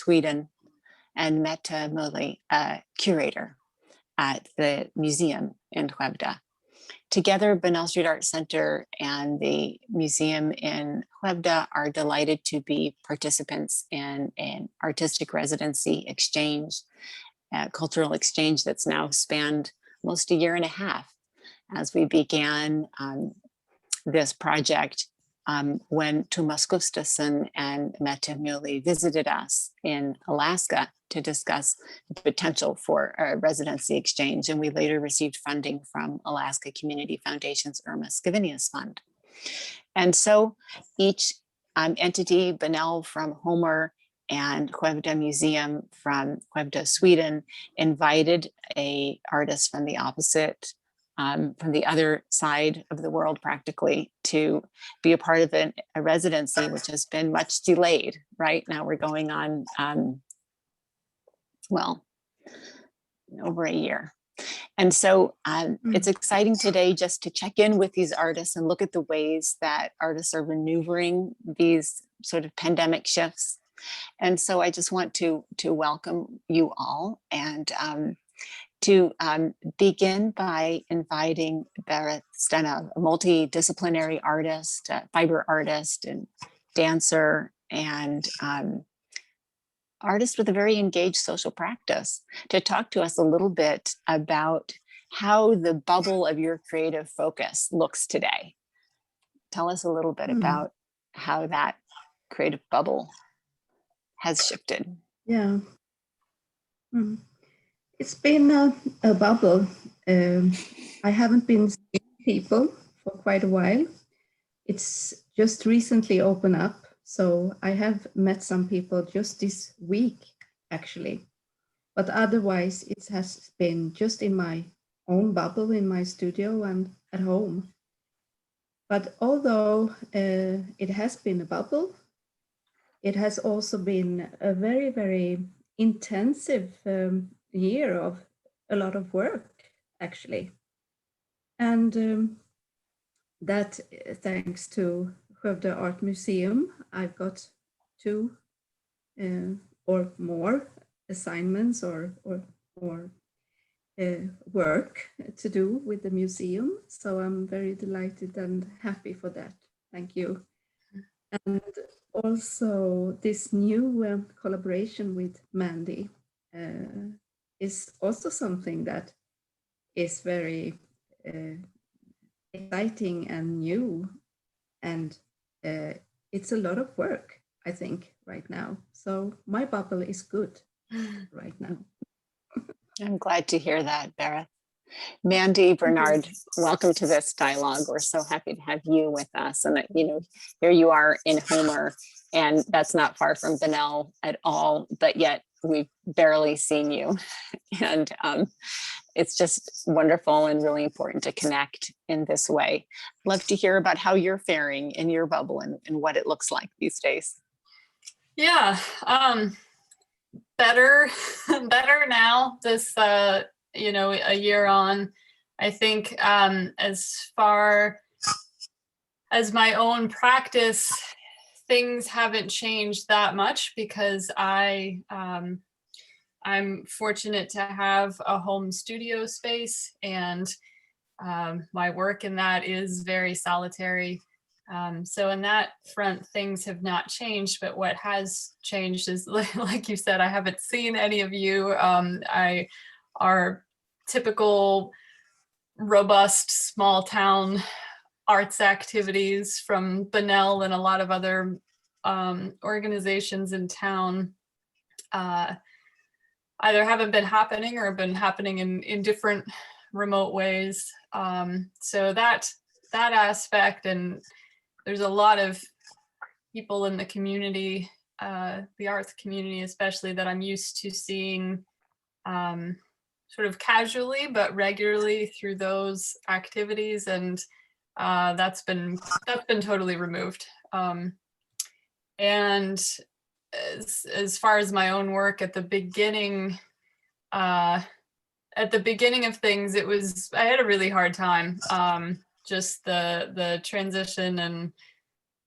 Sweden, and Mette Muli, a curator at the museum in Skövde. Together, Benell Street Art Center and the museum in Skövde are delighted to be participants in an artistic residency exchange, cultural exchange that's now spanned almost a year and a half as we began this project when Thomas Gustafsson and Mette Muli visited us in Alaska to discuss the potential for a residency exchange. And we later received funding from Alaska Community Foundation's Irma Scavenius Fund. And so each entity, Benell from Homer and Skövde Museum from Skövde, Sweden, invited a artist from the opposite, from the other side of the world practically, to be a part of a residency, which has been much delayed. Right now we're going on, well, over a year. And so it's exciting today just to check in with these artists and look at the ways that artists are maneuvering these sort of pandemic shifts. And so I just want to welcome you all and to begin by inviting Berith Stennab, a multidisciplinary artist, fiber artist and dancer, and artist with a very engaged social practice, to talk to us a little bit about how the bubble of your creative focus looks today. Tell us a little bit about how that creative bubble has shifted. Yeah. It's been a bubble. I haven't been seeing people for quite a while. It's just recently opened up. So I have met some people just this week, actually. But otherwise, it has been just in my own bubble, in my studio and at home. But although it has been a bubble, it has also been a very, very intensive year of a lot of work, actually. And that, thanks to Skövde Art Museum, I've got 2 or more assignments or work to do with the museum. So I'm very delighted and happy for that. Thank you. And also this new collaboration with Mandy is also something that is very exciting and new, and it's a lot of work, I think, right now. So my bubble is good right now. I'm glad to hear that, Berith. Mandy Bernard, welcome to this dialogue. We're so happy to have you with us. And here you are in Homer, and that's not far from Benell at all, but yet we've barely seen you. And it's just wonderful and really important to connect in this way. Love to hear about how you're faring in your bubble and what it looks like these days. Yeah, better now, this a year on. I think as far as my own practice, things haven't changed that much because I'm fortunate to have a home studio space, and my work in that is very solitary. So in that front, things have not changed, but what has changed is, like you said, I haven't seen any of you. Our typical robust small town arts activities from Benell and a lot of other organizations in town either haven't been happening or have been happening in different remote ways. So that aspect, and there's a lot of people in the community, the arts community especially, that I'm used to seeing sort of casually but regularly through those activities, and that's been totally removed. And as far as my own work at the beginning of things, I had a really hard time, just the transition, and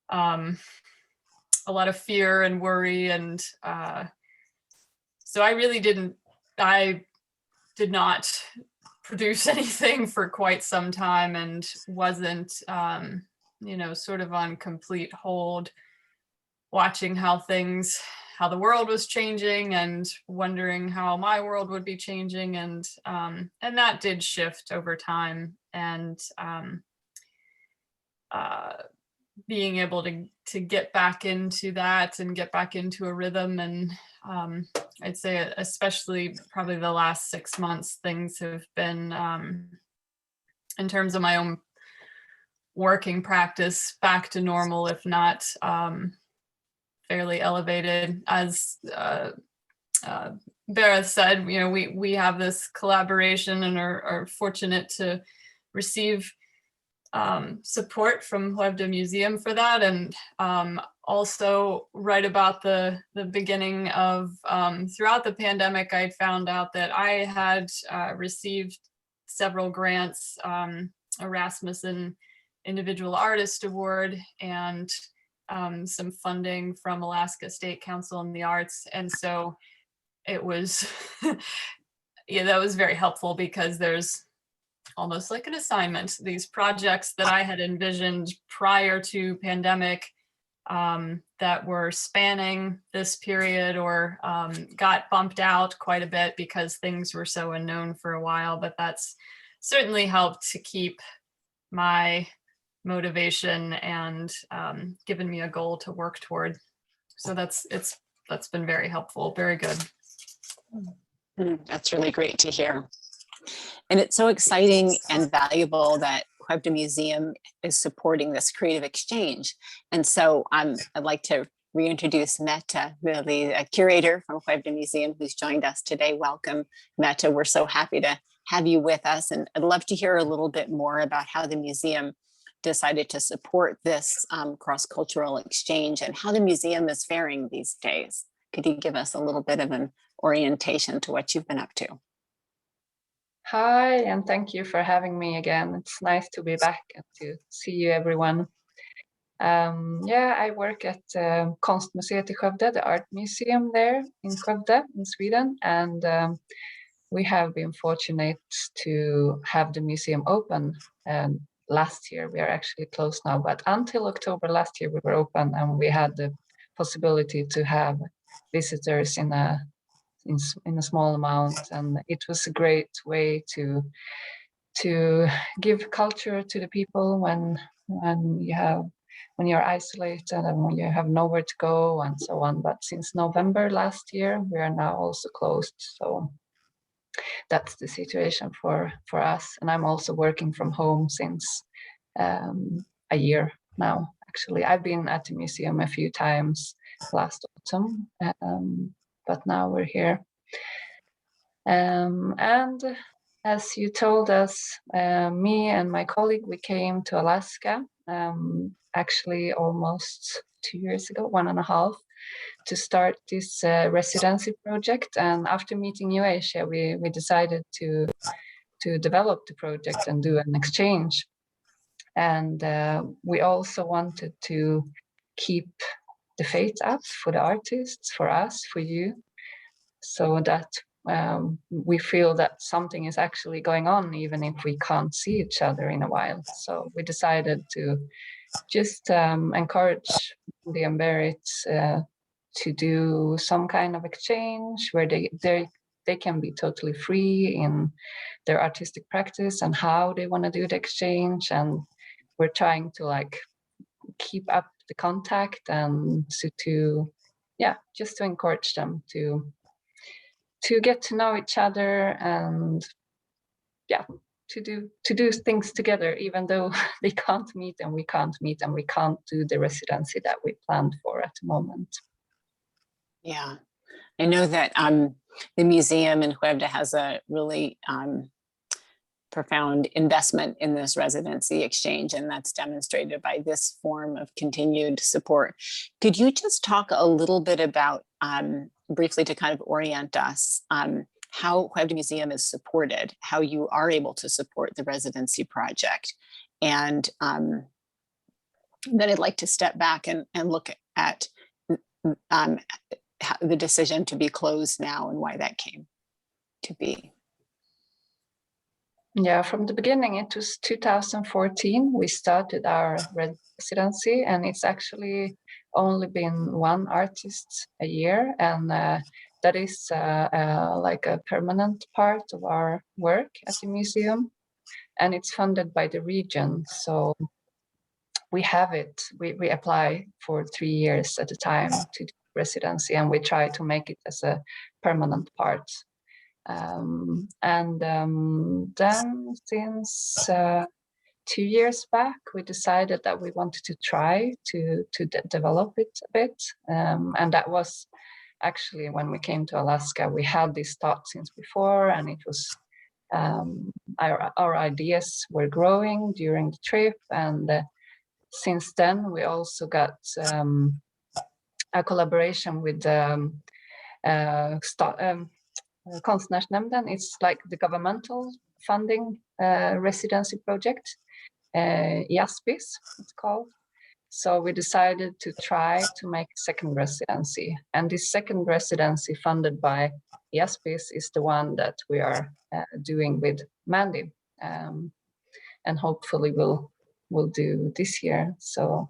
a lot of fear and worry, and so I did not produce anything for quite some time, and wasn't, sort of on complete hold, watching how the world was changing and wondering how my world would be changing. And that did shift over time. And being able to get back into that and get back into a rhythm. And I'd say especially probably the last 6 months, things have been, in terms of my own working practice, back to normal, if not fairly elevated. As Berith said, we have this collaboration and are fortunate to receive support from Skövde Museum for that. And also right about the beginning of, throughout the pandemic, I found out that I had received several grants, Erasmus Individual Artist Award, and some funding from Alaska State Council on the Arts. And so it was, that was very helpful, because there's almost like an assignment, these projects that I had envisioned prior to pandemic, that were spanning this period, or got bumped out quite a bit because things were so unknown for a while. But that's certainly helped to keep my motivation and given me a goal to work toward. So that's been very helpful, very good. That's really great to hear. And it's so exciting and valuable that Skövde Museum is supporting this creative exchange. And so I'd like to reintroduce Mette, really a curator from Skövde Museum, who's joined us today. Welcome, Mette. We're so happy to have you with us. And I'd love to hear a little bit more about how the museum decided to support this cross-cultural exchange, and how the museum is faring these days. Could you give us a little bit of an orientation to what you've been up to? Hi, and thank you for having me again. It's nice to be back and to see you, everyone. I work at Konstmuseet i Skövde, the art museum there in Skövde in Sweden, and we have been fortunate to have the museum open last year. We are actually closed now, but until October last year we were open, and we had the possibility to have visitors in a small amount, and it was a great way to give culture to the people when you're isolated and when you have nowhere to go and so on. But since November last year, we are now also closed. So that's the situation for us. And I'm also working from home since a year now. Actually, I've been at the museum a few times last autumn, but now we're here. And as you told us, me and my colleague, we came to Alaska actually almost 2 years ago, 1.5, to start this residency project. And after meeting you, Aisha, we decided to develop the project and do an exchange. And we also wanted to keep the faith up for the artists, for us, for you, so that we feel that something is actually going on, even if we can't see each other in a while. So we decided to just encourage Mandy and Berith to do some kind of exchange where they can be totally free in their artistic practice and how they want to do the exchange. And we're trying to keep up the contact and just to encourage them to get to know each other and to do things together, even though they can't meet and we can't meet and we can't do the residency that we planned for at the moment. Yeah, I know that the museum in Skövde has a really profound investment in this residency exchange, and that's demonstrated by this form of continued support. Could you just talk a little bit about, briefly to kind of orient us, how Skövde Museum is supported, how you are able to support the residency project? And then I'd like to step back and look at the decision to be closed now and why that came to be. Yeah, from the beginning, it was 2014. We started our residency, and it's actually only been one artist a year, and that is like a permanent part of our work at the museum, and it's funded by the region. So we have it. We apply for 3 years at a time to do residency, and we try to make it as a permanent part. Then since 2 years back, we decided that we wanted to try to develop it a bit. And that was actually when we came to Alaska. We had this thought since before, and it was our ideas were growing during the trip. And since then, we also got a collaboration with Konstnärsnämnden. It's like the governmental funding residency project, IASPIS, it's called. So we decided to try to make a second residency. And this second residency funded by IASPIS is the one that we are doing with Mandy. And hopefully we'll do this year. So,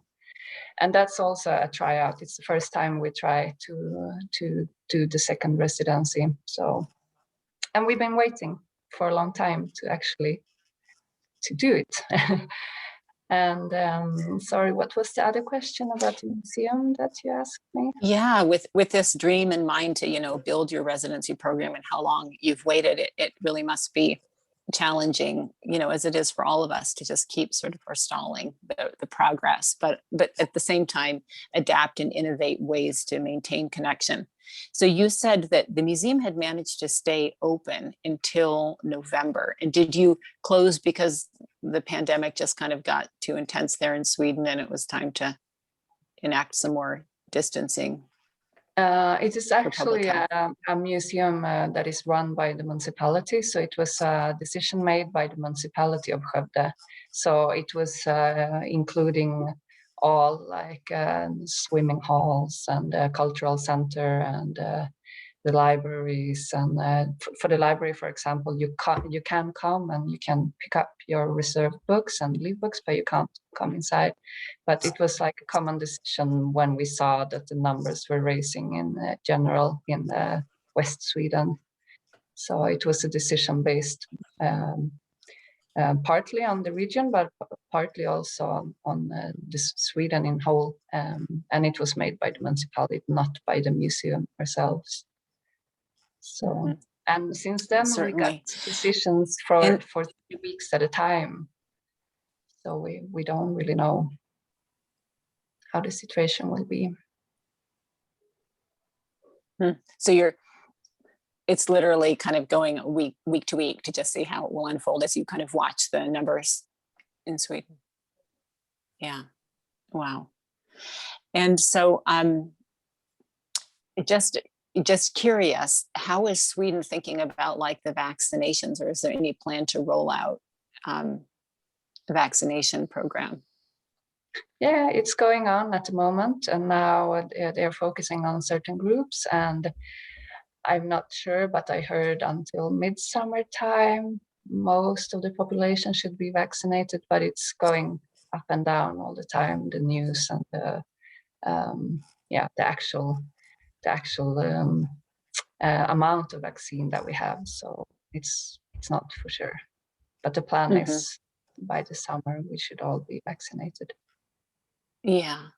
and that's also a tryout. It's the first time we try to do the second residency. So, and we've been waiting for a long time to actually to do it. And sorry, what was the other question about the museum that you asked me? Yeah, with this dream in mind to, you know, build your residency program and how long you've waited, it really must be challenging, you know, as it is for all of us, to just keep sort of forestalling the progress, but at the same time adapt and innovate ways to maintain connection. So you said that the museum had managed to stay open until November. And did you close because the pandemic just kind of got too intense there in Sweden and it was time to enact some more distancing? It is actually a museum that is run by the municipality. So it was a decision made by the municipality of Skövde. So it was including all like swimming halls and cultural center and the libraries. And for the library, for example, you can come and you can pick up your reserved books and leave books, but you can't come inside. But it was like a common decision when we saw that the numbers were rising in general in West Sweden. So it was a decision based partly on the region, but partly also on Sweden in whole. And it was made by the municipality, not by the museum ourselves. So, and since then we got decisions for 3 weeks at a time. So we don't really know how the situation will be. So it's literally kind of going week to week to just see how it will unfold as you kind of watch the numbers in Sweden. Yeah, wow. And so just curious, how is Sweden thinking about like the vaccinations, or is there any plan to roll out a vaccination program? Yeah, it's going on at the moment, and now they're focusing on certain groups, and I'm not sure, but I heard until midsummer time, most of the population should be vaccinated, but it's going up and down all the time, the news and the actual amount of vaccine that we have. So it's not for sure, but the plan is by the summer we should all be vaccinated. Yeah.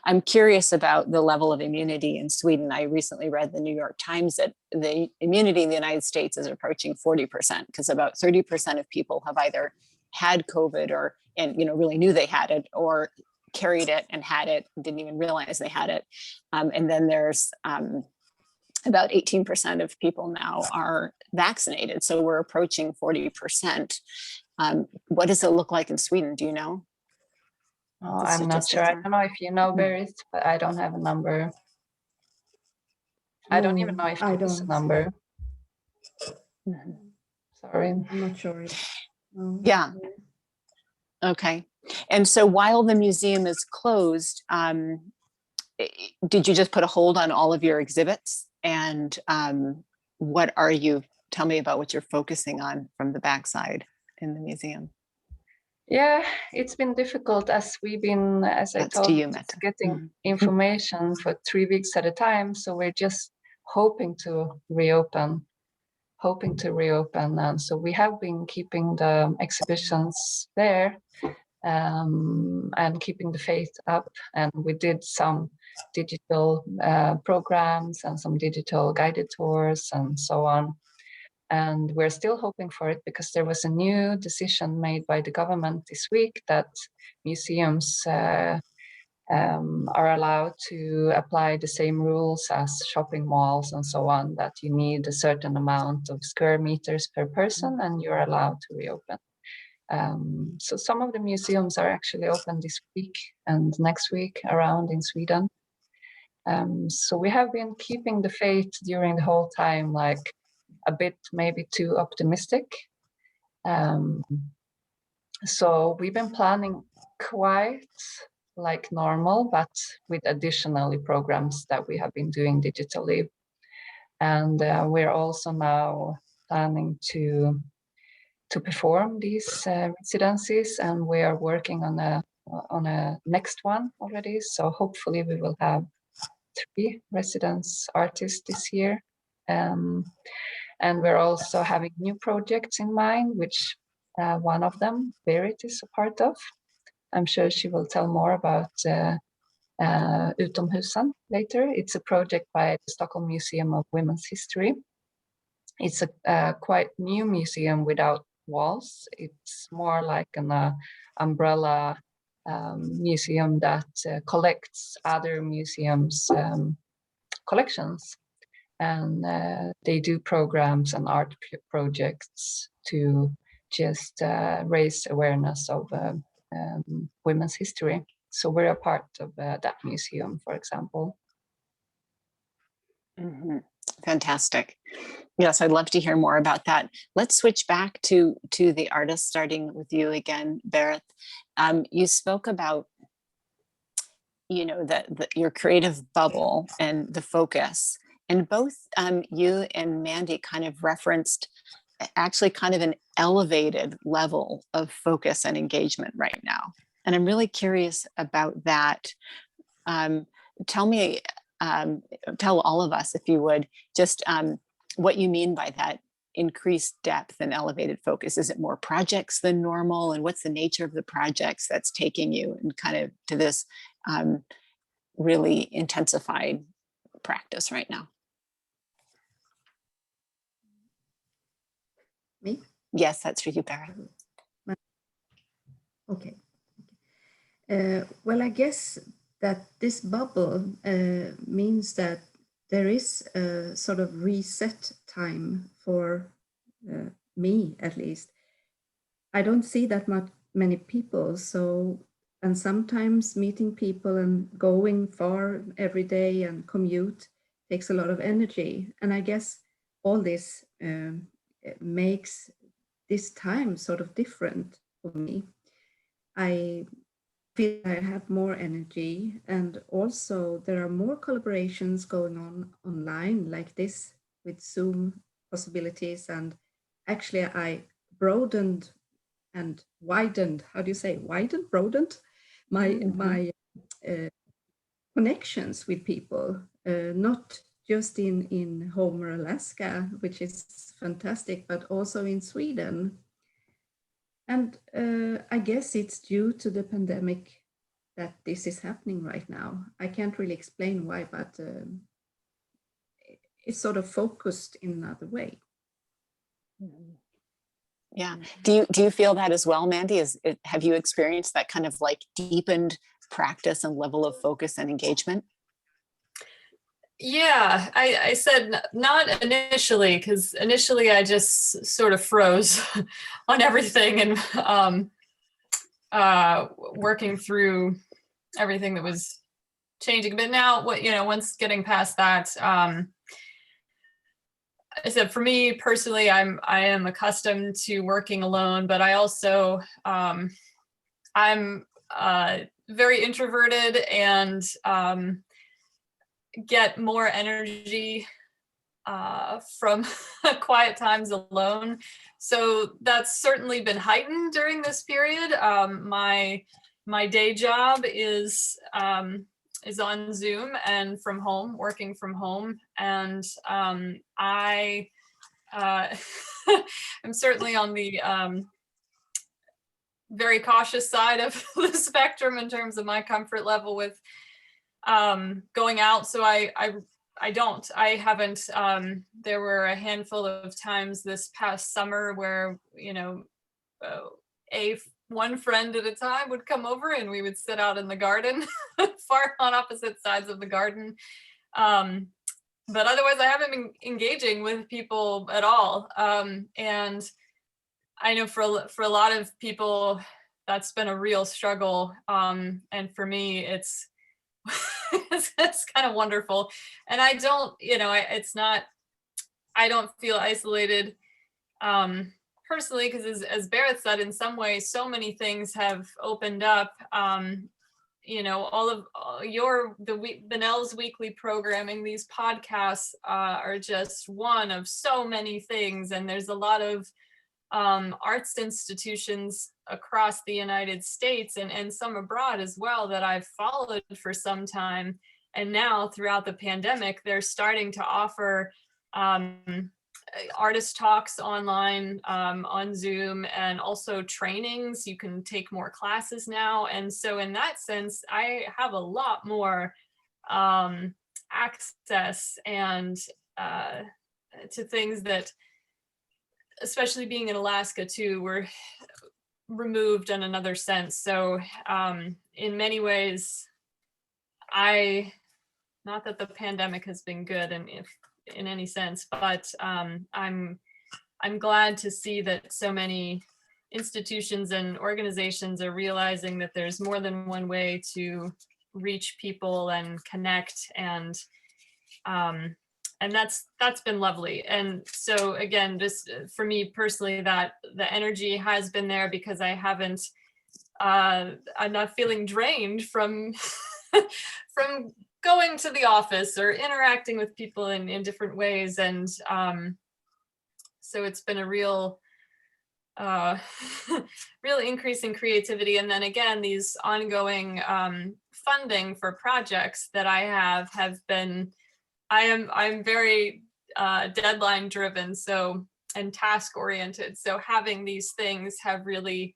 I'm curious about the level of immunity in Sweden. I recently read the New York Times that the immunity in the United States is approaching 40%, because about 30% of people have either had COVID and really knew they had it, or carried it and had it, didn't even realize they had it. And then there's about 18% of people now are vaccinated. So we're approaching 40%. What does it look like in Sweden? Do you know? Oh, I'm not sure. I don't know if you know, Berith, but I don't have a number. I don't even know if there is a number. Sorry. I'm not sure. No. Yeah. Okay. And so while the museum is closed, did you just put a hold on all of your exhibits? And what are you, tell me about what you're focusing on from the backside in the museum. Yeah, it's been difficult as we've been, as I That's to told you, you, Mette. getting information for 3 weeks at a time. So we're just hoping to reopen. And so we have been keeping the exhibitions there and keeping the faith up. And we did some digital programs and some digital guided tours and so on. And we're still hoping for it because there was a new decision made by the government this week that museums are allowed to apply the same rules as shopping malls and so on, that you need a certain amount of square meters per person and you're allowed to reopen. So some of the museums are actually open this week and next week around in Sweden. So we have been keeping the faith during the whole time, like a bit maybe too optimistic. So we've been planning quite like normal, but with additionally programs that we have been doing digitally. And we're also now planning to perform these residencies, and we are working on a next one already. So hopefully we will have 3 residence artists this year. And we're also having new projects in mind, which one of them, Berith, is a part of. I'm sure she will tell more about Utomhusen later. It's a project by the Stockholm Museum of Women's History. It's a quite new museum without walls. It's more like an umbrella museum that collects other museums' collections. And they do programs and art projects to just raise awareness of women's history. So we're a part of that museum, for example. Mm-hmm. Fantastic. Yes, I'd love to hear more about that. Let's switch back to the artists, starting with you again, Berith. You spoke about, you know, your creative bubble and the focus. And both you and Mandy kind of referenced actually kind of an elevated level of focus and engagement right now. And I'm really curious about that. Tell all of us, if you would, just what you mean by that increased depth and elevated focus. Is it more projects than normal? And what's the nature of the projects that's taking you and kind of to this really intensified practice right now? Me? Yes, that's for you, Berith. Okay. Well, I guess that this bubble means that there is a sort of reset time for me, at least. I don't see that many people, so, and sometimes meeting people and going far every day and commute takes a lot of energy. And I guess all this makes this time sort of different for me. I feel I have more energy, and also there are more collaborations going on online like this with Zoom possibilities. And actually I broadened and widened, how do you say, broadened my connections with people, not just in Homer, Alaska, which is fantastic, but also in Sweden. And I guess it's due to the pandemic that this is happening right now. I can't really explain why, but it's sort of focused in another way. Yeah. Do you feel that as well, Mandy? Have you experienced that kind of like deepened practice and level of focus and engagement? Yeah, I said not initially, because initially I just sort of froze on everything and working through everything that was changing. But now, once getting past that, I said for me personally, I am accustomed to working alone, but I also I'm very introverted, and get more energy from quiet times alone. So that's certainly been heightened during this period. My day job is on Zoom and from home, working from home, and I am certainly on the very cautious side of the spectrum in terms of my comfort level with going out. So I haven't, there were a handful of times this past summer where, you know, one friend at a time would come over and we would sit out in the garden, far on opposite sides of the garden. But otherwise I haven't been engaging with people at all. And I know for a lot of people, that's been a real struggle. And for me, it's kind of wonderful. And I don't, you know, I don't feel isolated personally, because as Berith said, in some ways, so many things have opened up. You know, all of Benel's weekly programming, these podcasts are just one of so many things. And there's a lot of arts institutions across the United States and some abroad as well that I've followed for some time. And now throughout the pandemic, they're starting to offer artist talks online on Zoom, and also trainings. You can take more classes now. And so in that sense, I have a lot more access and to things that, especially being in Alaska too, were removed in another sense. So in many ways, not that the pandemic has been good in any sense, but I'm glad to see that so many institutions and organizations are realizing that there's more than one way to reach people and connect, and that's been lovely. And so again, just for me personally, that the energy has been there, because I haven't, I'm not feeling drained from from going to the office or interacting with people in different ways. And so it's been a real real increase in creativity. And then again, these ongoing funding for projects that I have been, I'm very deadline driven, so, and task oriented. So having these things have really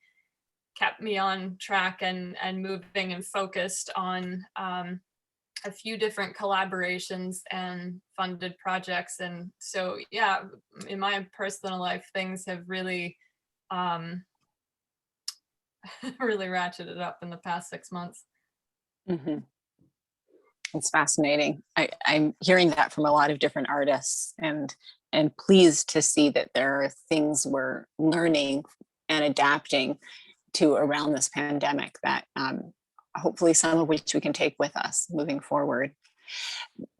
kept me on track and moving and focused on a few different collaborations and funded projects. And so, yeah, in my personal life, things have really really ratcheted up in the past 6 months. Mm-hmm. It's fascinating. I'm hearing that from a lot of different artists, and pleased to see that there are things we're learning and adapting to around this pandemic that hopefully some of which we can take with us moving forward.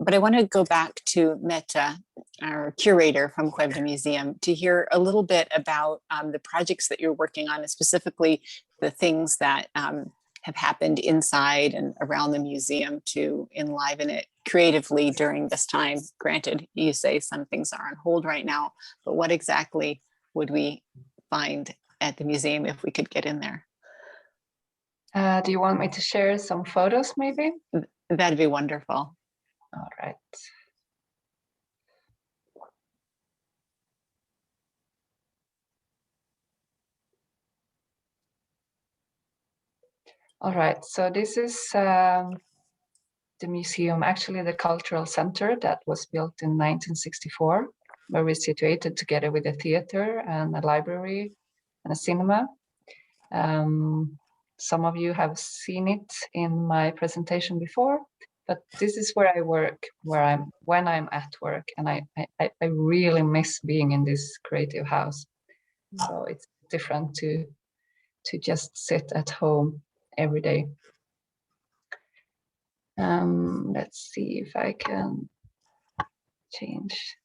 But I want to go back to Mette, our curator from Skövde Museum, to hear a little bit about the projects that you're working on, and specifically the things that have happened inside and around the museum to enliven it creatively during this time. Granted, you say some things are on hold right now, but what exactly would we find at the museum if we could get in there? Do you want me to share some photos maybe? That'd be wonderful. All right. All right, so this is the museum, actually the cultural center that was built in 1964, where we're situated together with a theater and a library and a cinema. Some of you have seen it in my presentation before, but this is where I work, when I'm at work, and I really miss being in this creative house. So it's different to just sit at home every day. Let's see if I can change.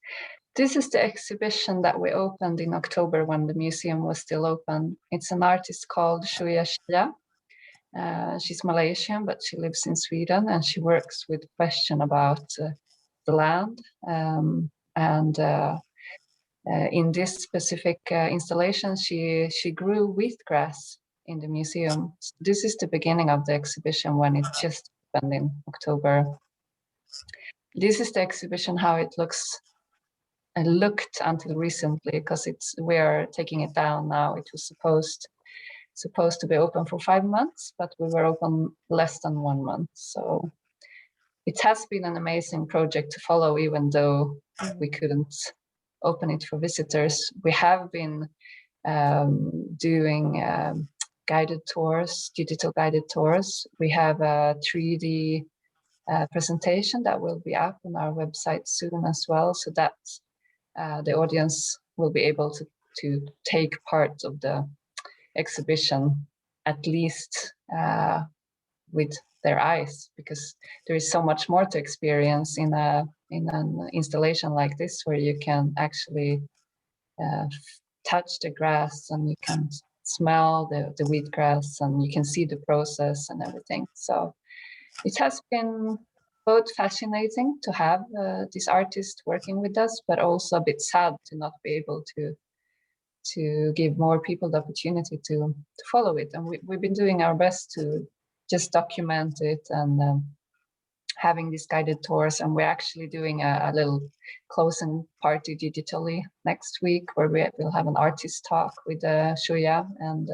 This is the exhibition that we opened in October when the museum was still open. It's an artist called Shuya Shia, She's Malaysian, but she lives in Sweden, and she works with question about the land. In this specific installation, she grew wheatgrass in the museum. This is the beginning of the exhibition when it just opened in October. This is the exhibition how it looks and looked until recently, because we are taking it down now. It was supposed to be open for 5 months, but we were open less than 1 month. So it has been an amazing project to follow, even though we couldn't open it for visitors. We have been doing guided tours, digital guided tours. We have a 3D presentation that will be up on our website soon as well, so that the audience will be able to take part of the exhibition, at least with their eyes, because there is so much more to experience in an installation like this, where you can actually touch the grass and you can smell the wheatgrass and you can see the process and everything. So it has been both fascinating to have this artist working with us, but also a bit sad to not be able to give more people the opportunity to follow it. And we've been doing our best to just document it and having these guided tours. And we're actually doing a little closing party digitally next week, where we'll have an artist talk with Shuya and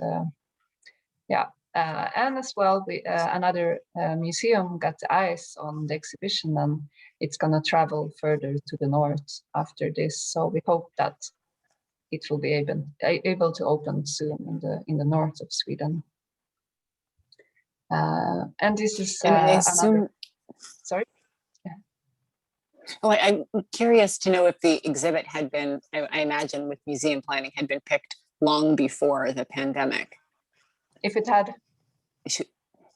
and as well, another museum got the eyes on the exhibition, and it's going to travel further to the north after this. So we hope that it will be able to open soon in the north of Sweden. And this is another. Sorry. Yeah. Oh, I'm curious to know if the exhibit had been, I imagine with museum planning, had been picked long before the pandemic. If it had,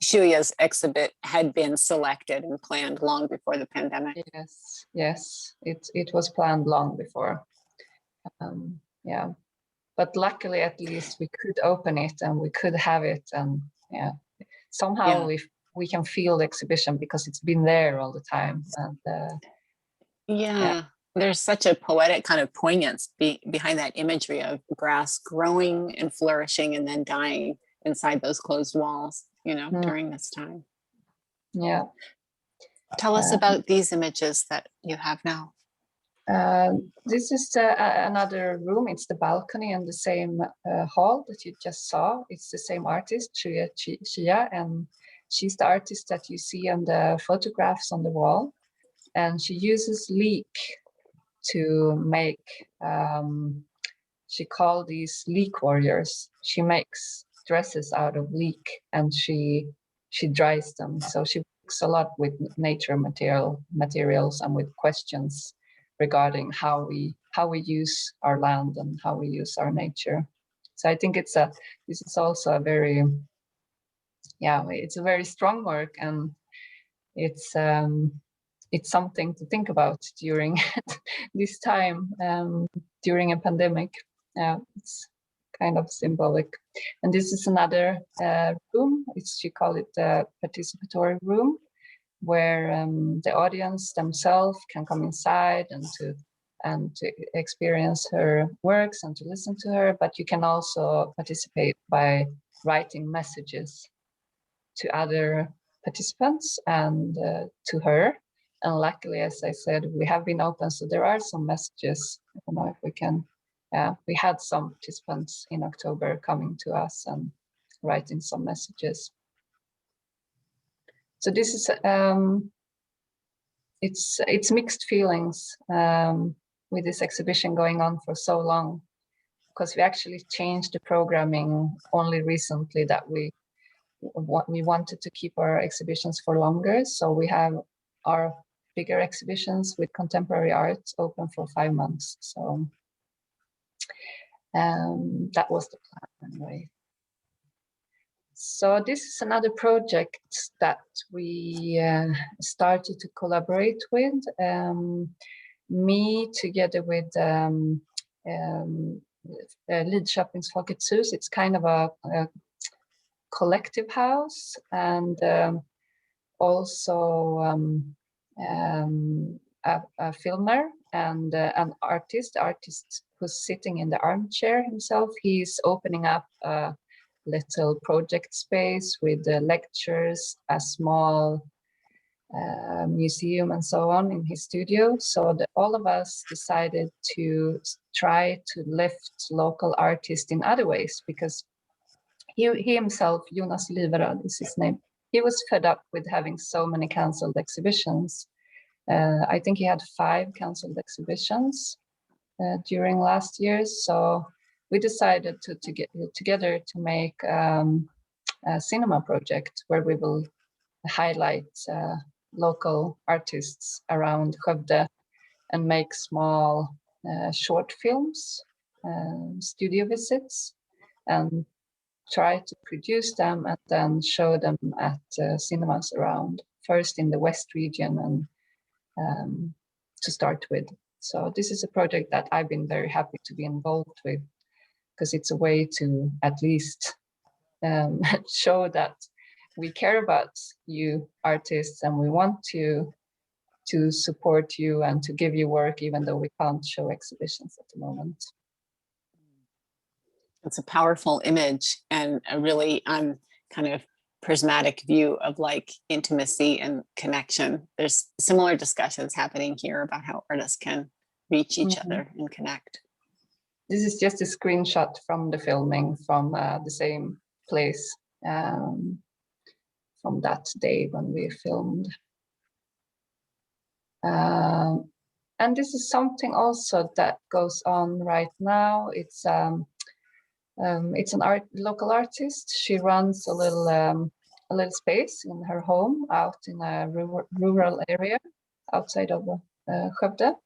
Shuya's exhibit had been selected and planned long before the pandemic. Yes, it was planned long before. Yeah, but luckily, at least we could open it and we could have it, and somehow we can feel the exhibition because it's been there all the time. And there's such a poetic kind of poignance behind that imagery of grass growing and flourishing and then dying inside those closed walls, during this time. Yeah. Tell us about these images that you have now. This is another room. It's the balcony and the same hall that you just saw. It's the same artist, Shia, and she's the artist that you see on the photographs on the wall. And she uses leek to make, she called these leek warriors. She makes dresses out of leek and she dries them. So she works a lot with nature materials and with questions regarding how we use our land and how we use our nature. So I think this is also a very, it's a very strong work, and it's something to think about during this time, during a pandemic. It's kind of symbolic. And this is another room. She called it the participatory room, where the audience themselves can come inside and to experience her works and to listen to her. But you can also participate by writing messages to other participants and to her. And luckily, as I said, we have been open, so there are some messages. I don't know if we can. We had some participants in October coming to us and writing some messages. So this is it's mixed feelings with this exhibition going on for so long, because we actually changed the programming only recently, that we wanted to keep our exhibitions for longer. So we have our bigger exhibitions with contemporary art open for 5 months. So that was the plan anyway. So this is another project that we started to collaborate with. Me together with Lidköpings Folkets Hus. It's kind of a collective house, and also a filmer and an artist who's sitting in the armchair himself. He's opening up a little project space with lectures, a small museum and so on in his studio. So all of us decided to try to lift local artists in other ways, because he himself, Jonas Liveröd is his name, he was fed up with having so many cancelled exhibitions. I think he had 5 cancelled exhibitions during last year. So we decided to get together to make a cinema project where we will highlight local artists around Skövde and make small short films, studio visits, and try to produce them and then show them at cinemas around, first in the West region and to start with. So this is a project that I've been very happy to be involved with, because it's a way to at least show that we care about you artists and we want to support you and to give you work, even though we can't show exhibitions at the moment. It's a powerful image and a really kind of prismatic view of like intimacy and connection. There's similar discussions happening here about how artists can reach each other and connect. This is just a screenshot from the filming from the same place from that day when we filmed. And this is something also that goes on right now. It's an local artist. She runs a little space in her home out in a rural area outside of Skövde.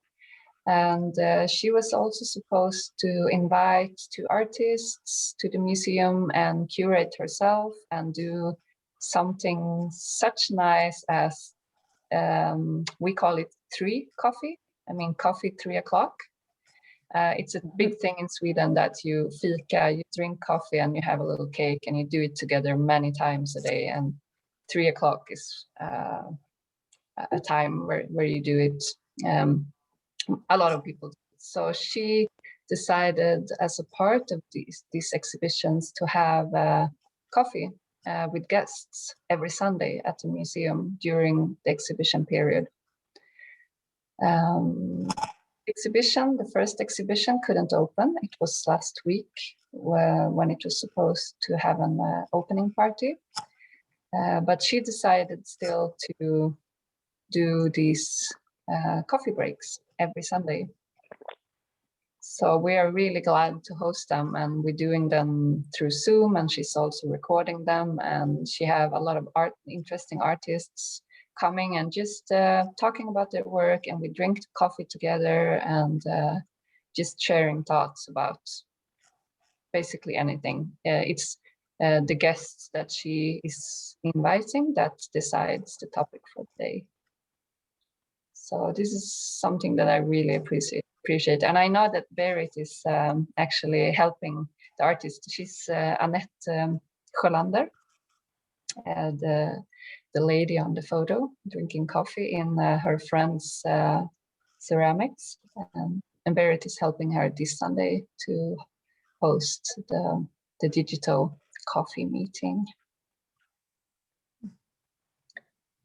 And she was also supposed to invite 2 artists to the museum and curate herself and do something such nice as, we call it 3 coffee. I mean, coffee 3 o'clock. It's a big thing in Sweden that you fika, you drink coffee and you have a little cake and you do it together many times a day. And 3 o'clock is a time where you do it. A lot of people. So she decided as a part of these exhibitions to have coffee with guests every Sunday at the museum during the exhibition period. The first exhibition couldn't open. It was last week when it was supposed to have an opening party. But she decided still to do these coffee breaks every Sunday. So we are really glad to host them, and we're doing them through Zoom, and she's also recording them, and she have a lot of interesting artists coming and just talking about their work, and we drink coffee together and just sharing thoughts about basically anything. It's the guests that she is inviting that decides the topic for the day. So this is something that I really appreciate. And I know that Berith is actually helping the artist. She's Annette Sjölander, the lady on the photo drinking coffee in her friend's ceramics. And Berith is helping her this Sunday to host the digital coffee meeting.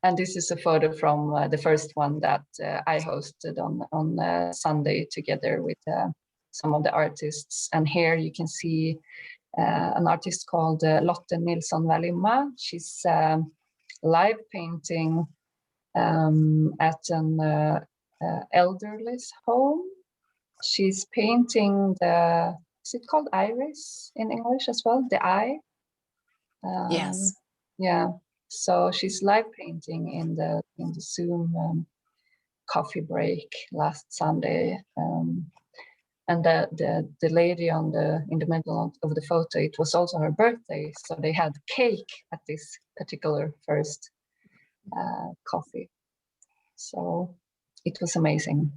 And this is a photo from the first one that I hosted on Sunday together with some of the artists. And here you can see an artist called Lotte Nilsson Valimma. She's live painting at an elderly home. She's painting is it called iris in English as well? The eye? Yes. Yeah. So she's live painting in the Zoom coffee break last Sunday, and the lady in the middle of the photo, it was also her birthday, so they had cake at this particular first coffee. So it was amazing.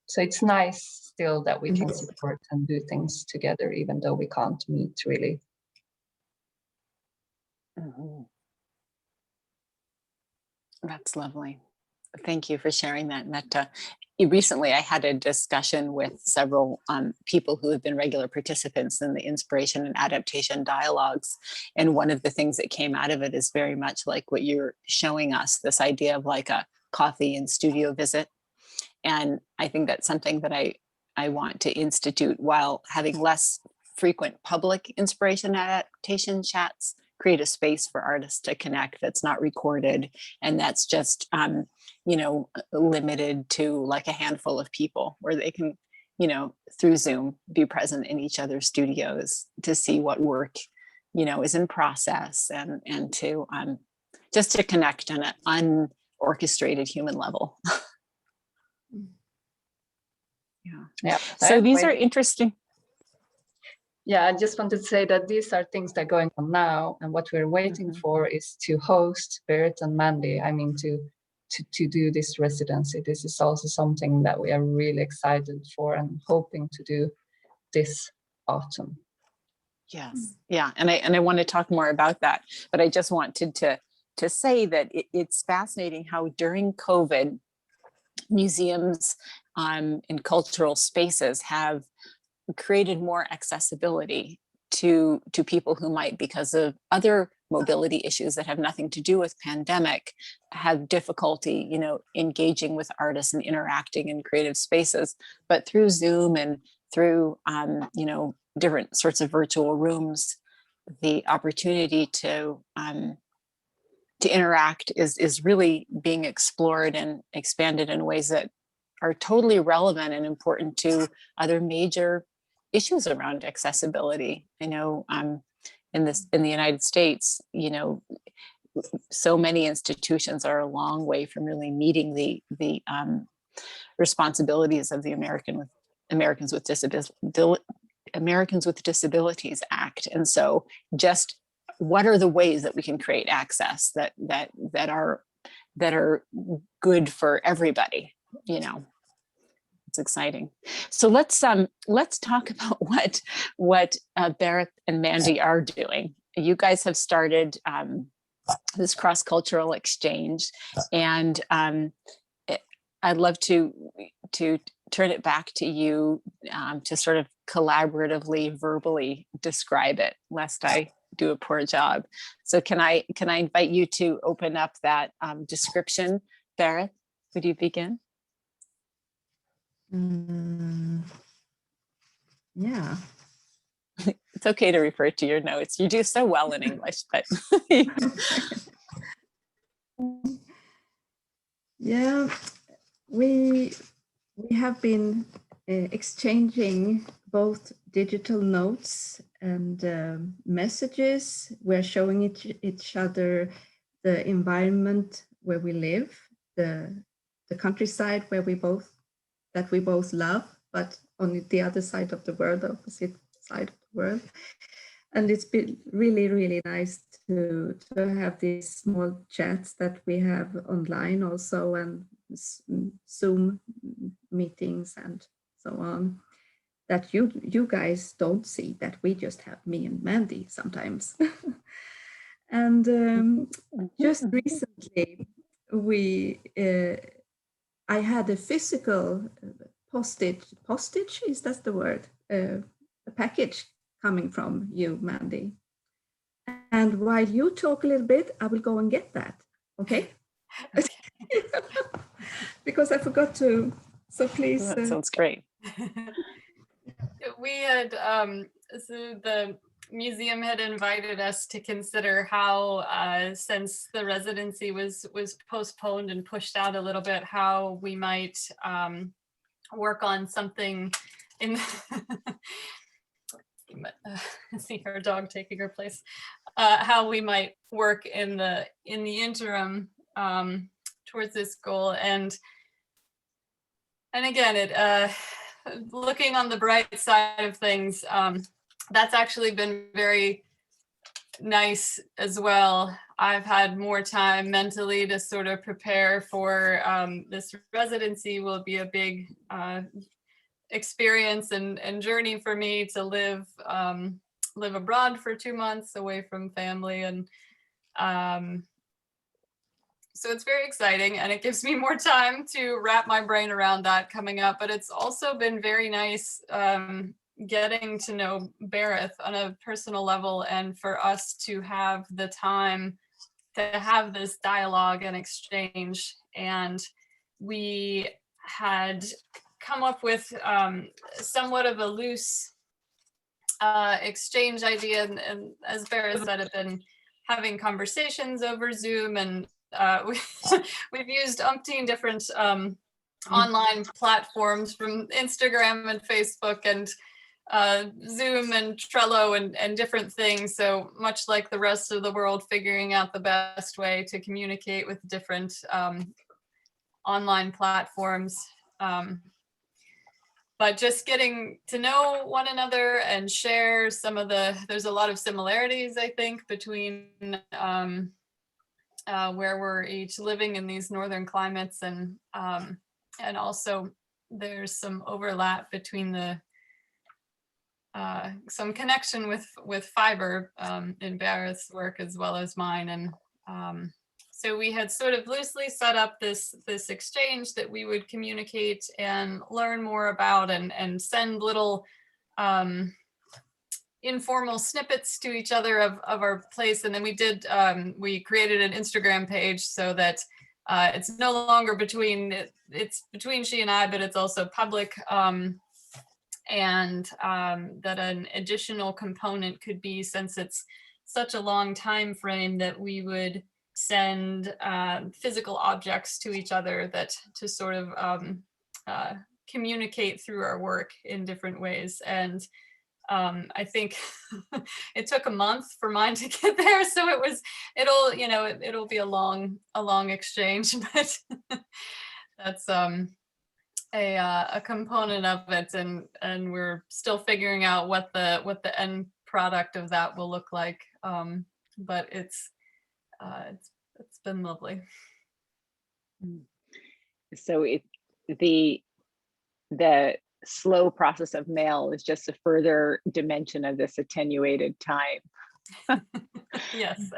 So it's nice still that we can support and do things together, even though we can't meet really. Mhm. That's lovely. Thank you for sharing that, Metta. Recently, I had a discussion with several people who have been regular participants in the inspiration and adaptation dialogues. And one of the things that came out of it is very much like what you're showing us, this idea of like a coffee and studio visit. And I think that's something that I want to institute while having less frequent public inspiration adaptation chats, create a space for artists to connect that's not recorded and that's just limited to like a handful of people where they can, through Zoom, be present in each other's studios to see what work, is in process and to just to connect on an unorchestrated human level. Yeah. So these are interesting. Yeah, I just wanted to say that these are things that are going on now, and what we're waiting for is to host Berith and Mandy. I mean, to do this residency. This is also something that we are really excited for and hoping to do this autumn. Yes, yeah, and I want to talk more about that, but I just wanted to say that it's fascinating how during COVID, museums and cultural spaces have created more accessibility to people who might, because of other mobility issues that have nothing to do with pandemic, have difficulty, engaging with artists and interacting in creative spaces. But through Zoom and through, different sorts of virtual rooms, the opportunity to interact is really being explored and expanded in ways that are totally relevant and important to other major issues around accessibility. I know in the United States, so many institutions are a long way from really meeting the responsibilities of the Americans with Disabilities Act. And so just what are the ways that we can create access that are good for everybody? It's exciting. So let's talk about what Berith and Mandy are doing. You guys have started this cross-cultural exchange, and I'd love to turn it back to you to sort of collaboratively, verbally describe it, lest I do a poor job. So can I invite you to open up that description? Berith, would you begin? Yeah. It's okay to refer to your notes. You do so well in English, but yeah, we have been exchanging both digital notes and messages. We're showing each other the environment where we live, the countryside where we both love, but on the other side of the world, the opposite side of the world. And it's been really, really nice to have these small chats that we have online also, and Zoom meetings and so on, that you guys don't see, that we just have me and Mandy sometimes. And just recently, I had a physical postage, is that the word? A package coming from you, Mandy. And while you talk a little bit, I will go and get that, okay? Because I forgot to, so please. That sounds great. We had, so the museum had invited us to consider how, since the residency was postponed and pushed out a little bit, how we might work on something in see her dog taking her place, how we might work in the interim towards this goal. And again, it looking on the bright side of things, that's actually been very nice as well. I've had more time mentally to sort of prepare for this residency. Will be a big experience and journey for me to live abroad for 2 months away from family, and So it's very exciting, and it gives me more time to wrap my brain around that coming up. But it's also been very nice getting to know Berith on a personal level, and for us to have the time to have this dialogue and exchange. And we had come up with somewhat of a loose exchange idea, and as Berith said, have been having conversations over Zoom, and we've used umpteen different online platforms, from Instagram and Facebook and Zoom and Trello and different things. So much like the rest of the world, figuring out the best way to communicate with different online platforms. But just getting to know one another and share some of there's a lot of similarities, I think, between where we're each living in these northern climates, and also there's some overlap between some connection with fiber in Berith's work as well as mine. And so we had sort of loosely set up this exchange that we would communicate and learn more about, and send little informal snippets to each other of our place. And then we created an Instagram page so that it's no longer it's between she and I, but it's also public. And that an additional component could be, since it's such a long time frame, that we would send physical objects to each other that to sort of communicate through our work in different ways. And I think it took a month for mine to get there, so it'll be a long exchange, but that's a component of it, and we're still figuring out what the end product of that will look like. But it's been lovely. So the slow process of mail is just a further dimension of this attenuated time. Yes.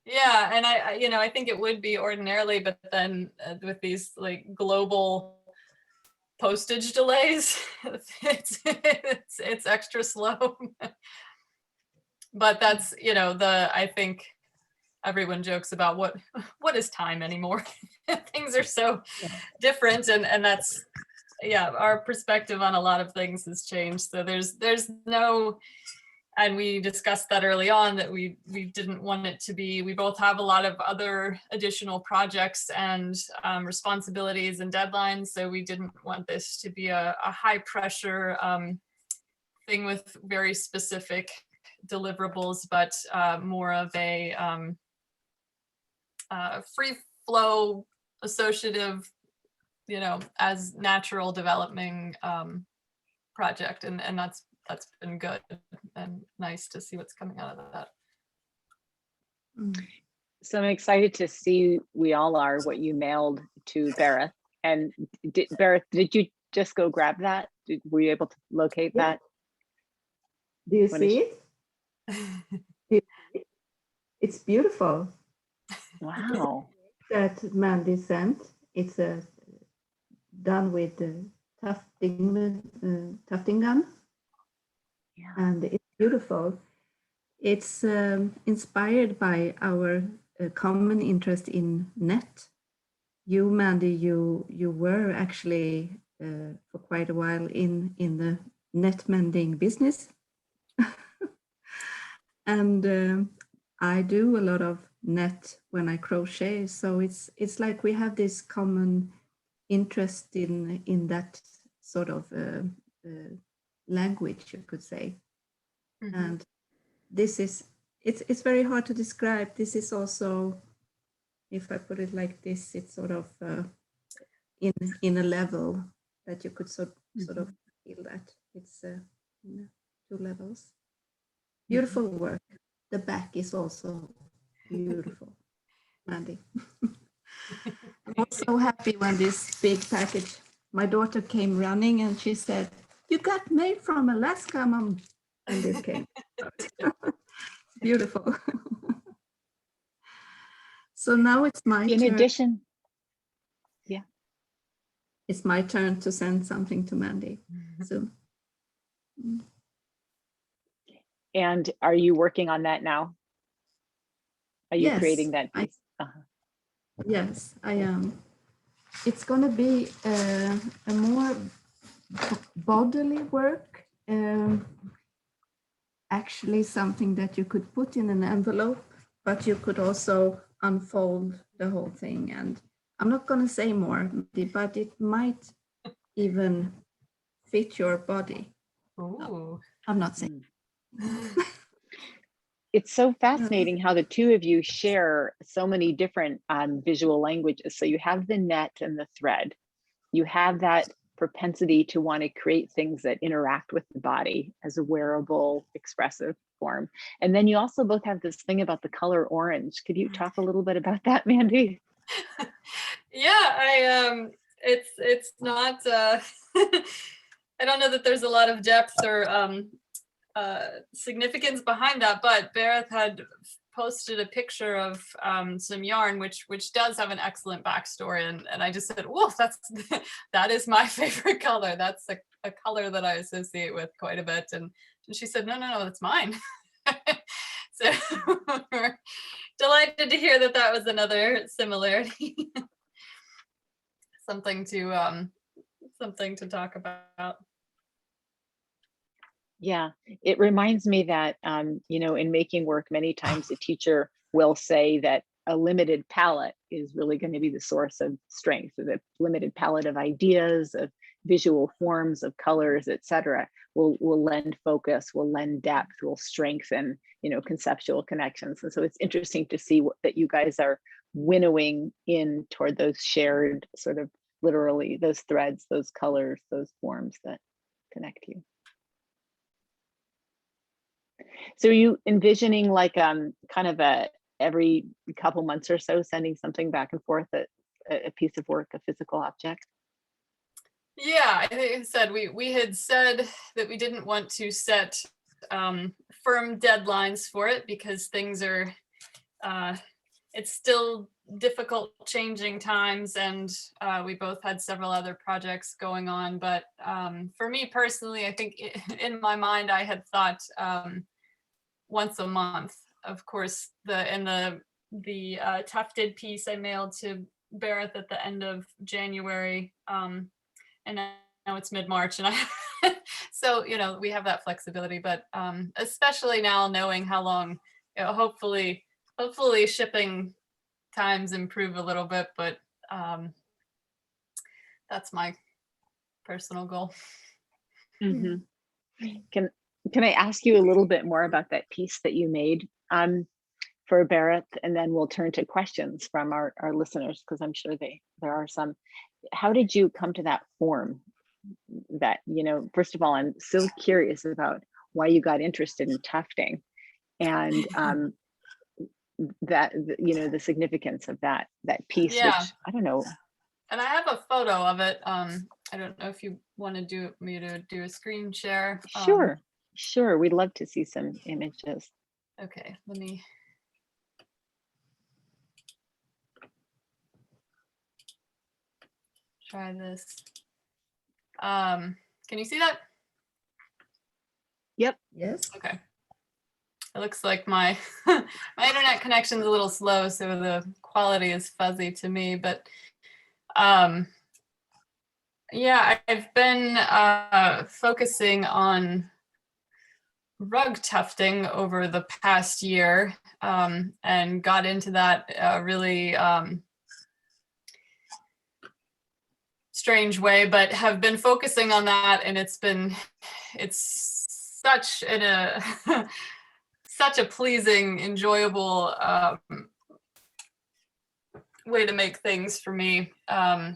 Yeah, and I think it would be ordinarily, but then with these like global postage delays, it's extra slow. But that's, I think everyone jokes about what is time anymore. Things are so different, and that's, our perspective on a lot of things has changed. So there's no, and we discussed that early on, that we didn't want it to be, we both have a lot of other additional projects and responsibilities and deadlines. So we didn't want this to be a high pressure thing with very specific deliverables, but more of a free flow, associative, as natural developing project, and that's been good and nice to see what's coming out of that. So I'm excited to see, we all are, what you mailed to Berith. And Berith, did you just go grab that? Were you able to locate that? Do you see it? It's beautiful. Wow. That Mandy sent. It's done with tufting gun. Yeah. And it's beautiful. It's inspired by our common interest in net. You, Mandy, you were actually for quite a while in the net mending business. And I do a lot of net when I crochet. So it's like we have this common interest in that sort of language, you could say. Mm-hmm. And this is, it's very hard to describe. This is also, if I put it like this, it's sort of in a level that you could sort of feel that it's 2 levels. Beautiful work. The back is also beautiful, Mandy. I'm also happy when this big package, my daughter came running and she said, "You got mail from Alaska, Mom." And this came. Beautiful. So now it's my In turn. addition, yeah. It's my turn to send something to Mandy soon. And are you working on that now? Are you Yes, creating that piece? Yes, I am. It's going to be a more bodily work. Actually, something that you could put in an envelope, but you could also unfold the whole thing. And I'm not going to say more, but it might even fit your body. Ooh. I'm not saying. It's so fascinating how the two of you share so many different visual languages. So you have the net and the thread. You have that propensity to want to create things that interact with the body as a wearable, expressive form. And then you also both have this thing about the color orange. Could you talk a little bit about that, Mandy? Yeah, it's not, I don't know that there's a lot of depth or significance behind that, but Berith had posted a picture of some yarn, which does have an excellent backstory, and I just said, "Whoa, that is my favorite color. That's a color that I associate with quite a bit." And she said, "No, that's mine." So we're delighted to hear that was another similarity. something to talk about. Yeah, it reminds me that, in making work, many times a teacher will say that a limited palette is really going to be the source of strength. So the limited palette of ideas, of visual forms, of colors, etc., will lend focus, will lend depth, will strengthen, conceptual connections. And so it's interesting to see that you guys are winnowing in toward those shared sort of literally those threads, those colors, those forms that connect you. So are you envisioning like kind of every couple months or so sending something back and forth, a piece of work, a physical object? Yeah, I think I said we had said that we didn't want to set firm deadlines for it because things are it's still difficult changing times, and we both had several other projects going on. But for me personally, I think in my mind I had thought once a month. Of course, the tufted piece I mailed to Berith at the end of January, and now it's mid-March, and so we have that flexibility. But especially now, knowing how long, hopefully shipping times improve a little bit. But that's my personal goal. Mm-hmm. Can I ask you a little bit more about that piece that you made for Berith, and then we'll turn to questions from our listeners, because I'm sure there are some. How did you come to that form? That, first of all, I'm so curious about why you got interested in tufting, and that the significance of that piece. Yeah. Which I don't know. And I have a photo of it. I don't know if you want to do a screen share. Sure. We'd love to see some images. Okay, let me. Try this. Can you see that? Yep. Yes. Okay. It looks like my my internet connection's a little slow, so the quality is fuzzy to me. But yeah, I've been focusing on rug tufting over the past year, and got into that really strange way, but have been focusing on that, and it's such such a pleasing, enjoyable way to make things for me. So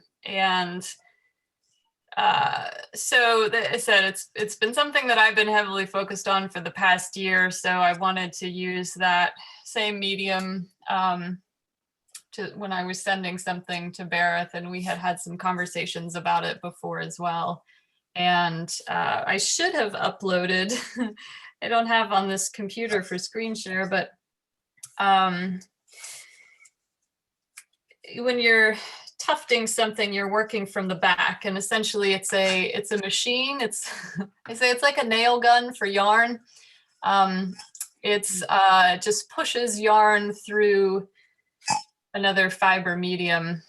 I said it's been something that I've been heavily focused on for the past year. So I wanted to use that same medium when I was sending something to Berith, and we had some conversations about it before as well. And I should have uploaded. I don't have on this computer for screen share, but when you're tufting something, you're working from the back, and essentially it's a machine. It's I say it's like a nail gun for yarn. It's just pushes yarn through another fiber medium.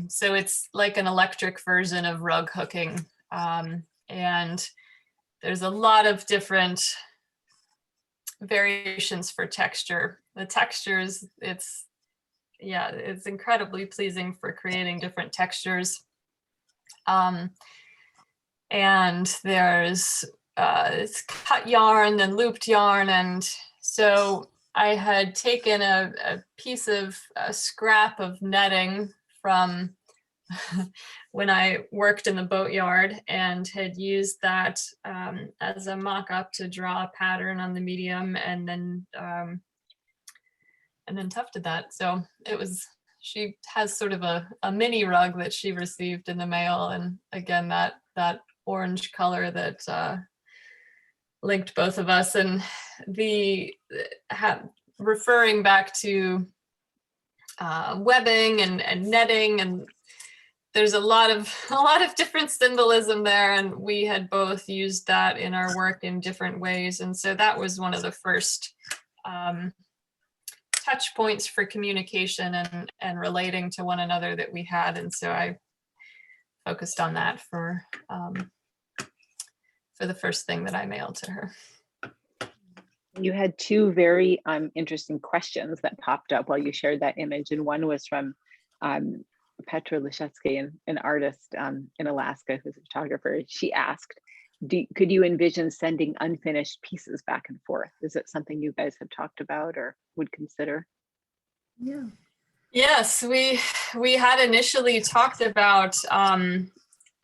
So it's like an electric version of rug hooking. And there's a lot of different variations for texture. The textures, it's incredibly pleasing for creating different textures. And there's it's cut yarn and looped yarn. And so I had taken a piece of a scrap of netting from when I worked in the boatyard, and had used that as a mock-up to draw a pattern on the medium, and then tufted that. So it was, she has sort of a mini rug that she received in the mail. And again, that orange color that linked both of us. And referring back to webbing and netting, and there's a lot of different symbolism there, and we had both used that in our work in different ways. And so that was one of the first touch points for communication and relating to one another that we had. And so I focused on that for the first thing that I mailed to her. You had two very interesting questions that popped up while you shared that image, and one was from Petra Leszewski, an artist in Alaska who's a photographer. She asked, could you envision sending unfinished pieces back and forth? Is it something you guys have talked about or would consider? Yeah. Yes, we had initially talked about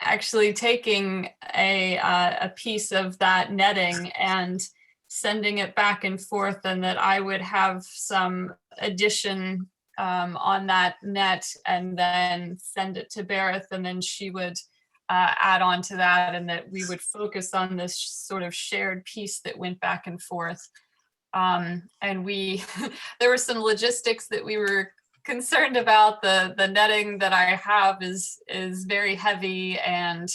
actually taking a piece of that netting and sending it back and forth, and that I would have some addition on that net and then send it to Berith, and then she would add on to that, and that we would focus on this sort of shared piece that went back and forth. And there were some logistics that we were concerned about. The netting that I have is very heavy, and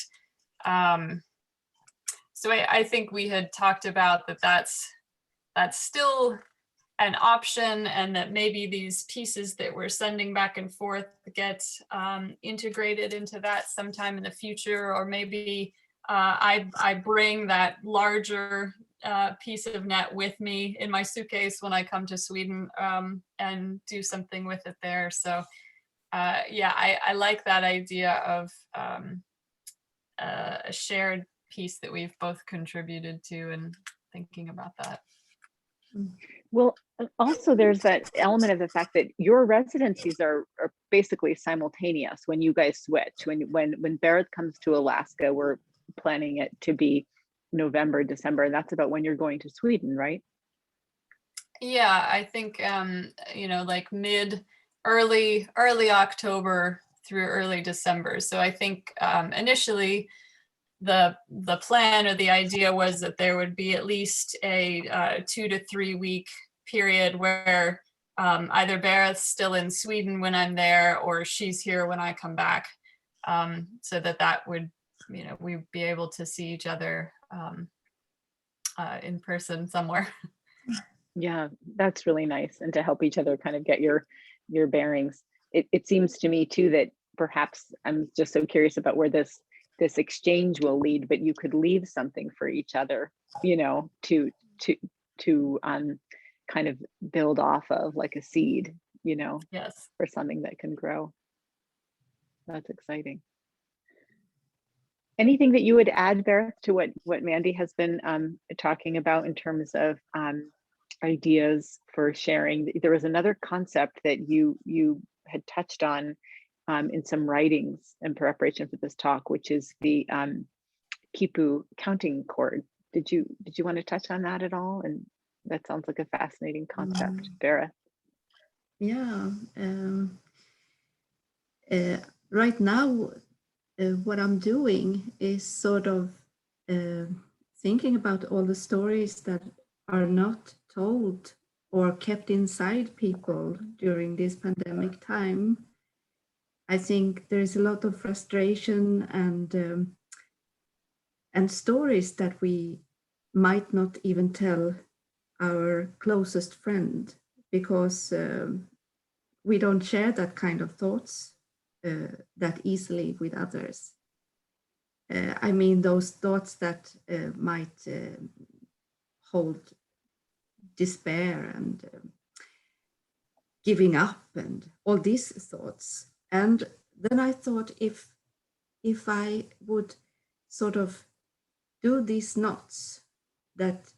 so I think we had talked about that's still an option, and that maybe these pieces that we're sending back and forth get integrated into that sometime in the future, or maybe I bring that larger piece of net with me in my suitcase when I come to Sweden and do something with it there. So yeah, I like that idea of a shared piece that we've both contributed to, and thinking about that. Well, also there's that element of the fact that your residencies are basically simultaneous when you guys switch. When Berith comes to Alaska, we're planning it to be November, December, and that's about when you're going to Sweden, right? Yeah, I think like early October through early December. So I think initially the plan or the idea was that there would be at least a 2 to 3 week period where either Berith's still in Sweden when I'm there, or she's here when I come back, so that would, we'd be able to see each other in person somewhere. Yeah, that's really nice, and to help each other kind of get your bearings. It seems to me too that perhaps, I'm just so curious about where this exchange will lead, but you could leave something for each other, to kind of build off of, like a seed, Yes. for something that can grow. That's exciting. Anything that you would add, Berith, to what Mandy has been talking about in terms of ideas for sharing? There was another concept that you had touched on in some writings in preparation for this talk, which is the Kipu counting cord. Did you want to touch on that at all? And that sounds like a fascinating concept, Berith. Yeah. Right now, what I'm doing is sort of thinking about all the stories that are not told or kept inside people during this pandemic time. I think there is a lot of frustration and stories that we might not even tell our closest friend, because we don't share that kind of thoughts that easily with others. I mean, those thoughts that might hold despair and giving up and all these thoughts. And then I thought, if I would sort of do these knots that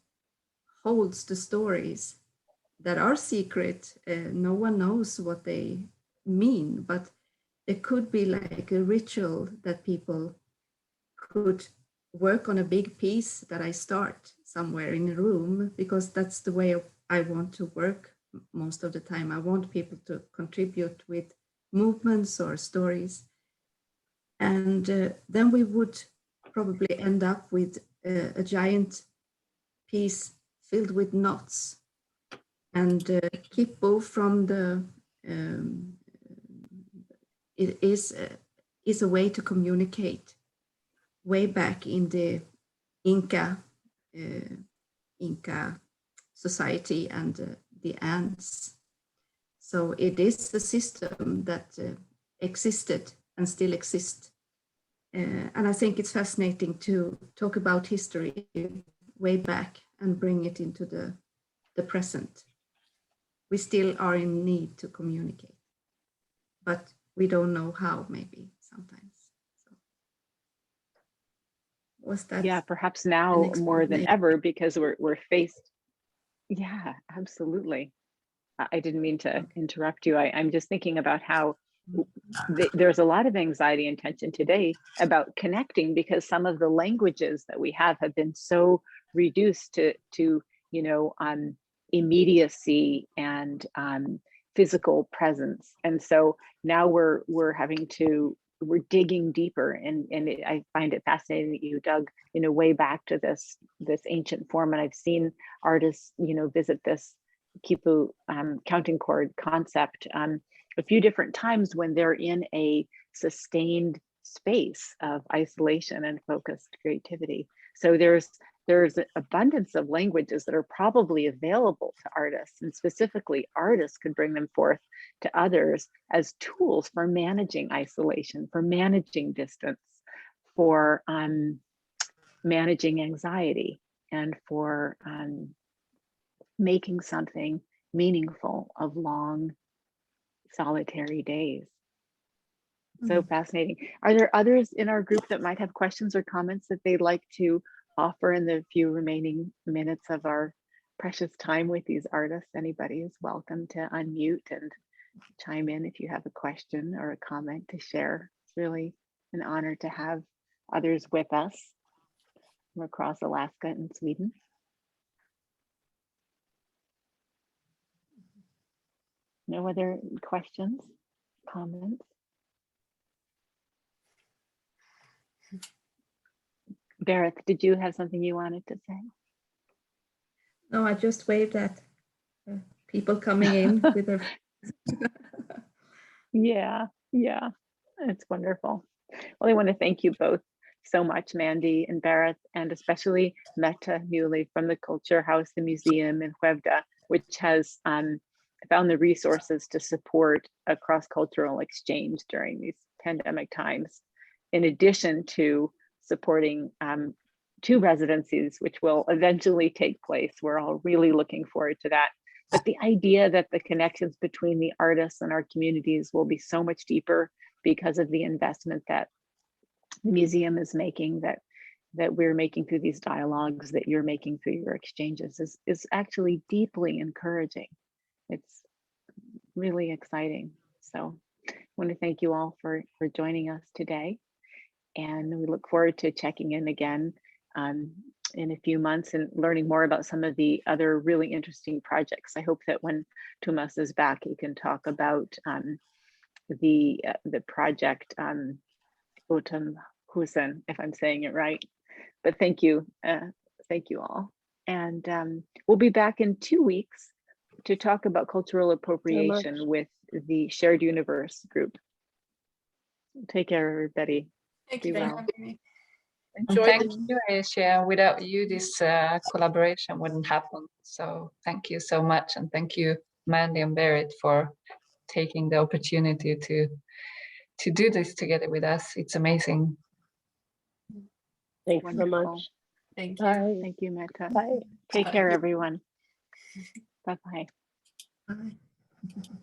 holds the stories that are secret, no one knows what they mean, but it could be like a ritual that people could work on a big piece that I start somewhere in a room, because that's the way I want to work most of the time. I want people to contribute with movements or stories. And then we would probably end up with a giant piece filled with knots. And Kippo from the, it is a way to communicate way back in the Inca society and the ants. So it is a system that existed and still exists. And I think it's fascinating to talk about history way back and bring it into the present. We still are in need to communicate, but we don't know how, maybe sometimes. So was that? Yeah, perhaps now more than ever, because we're faced. Yeah, absolutely. I didn't mean to interrupt you. I'm just thinking about how there's a lot of anxiety and tension today about connecting, because some of the languages that we have been so reduced to immediacy and physical presence. And so now we're digging deeper, and I find it fascinating that you dug way back to this ancient form. And I've seen artists visit this Kipu counting cord concept a few different times when they're in a sustained space of isolation and focused creativity. So there's an abundance of languages that are probably available to artists, and specifically artists could bring them forth to others as tools for managing isolation, for managing distance, for managing anxiety, and for making something meaningful of long solitary days. So fascinating. Are there others in our group that might have questions or comments that they'd like to offer in the few remaining minutes of our precious time with these artists? Anybody is welcome to unmute and chime in if you have a question or a comment to share. It's really an honor to have others with us from across Alaska and Sweden. No other questions, comments? Berith, did you have something you wanted to say? No, I just waved at people coming in with their. Yeah, it's wonderful. Well, I want to thank you both so much, Mandy and Berith, and especially Mette Muley from the Culture House, the museum in Skövde, which has found the resources to support a cross-cultural exchange during these pandemic times, in addition to supporting 2 residencies, which will eventually take place. We're all really looking forward to that. But the idea that the connections between the artists and our communities will be so much deeper because of the investment that the museum is making, that we're making through these dialogues, that you're making through your exchanges, is actually deeply encouraging. It's really exciting. So I want to thank you all for joining us today. And we look forward to checking in again in a few months and learning more about some of the other really interesting projects. I hope that when Thomas is back, he can talk about the project Otum Husen, if I'm saying it right. But thank you all. And we'll be back in 2 weeks to talk about cultural appropriation with the Shared Universe group. Take care, everybody. Thank Be you for well. having me. And Enjoy thank you, Asia. Without you, this collaboration wouldn't happen. So thank you so much. And thank you, Mandy and Berith, for taking the opportunity to do this together with us. It's amazing. Thanks so Wonderful. much. Thank you. Bye. Thank you, Meta. Bye. Take Bye. care, everyone. Bye-bye. Bye.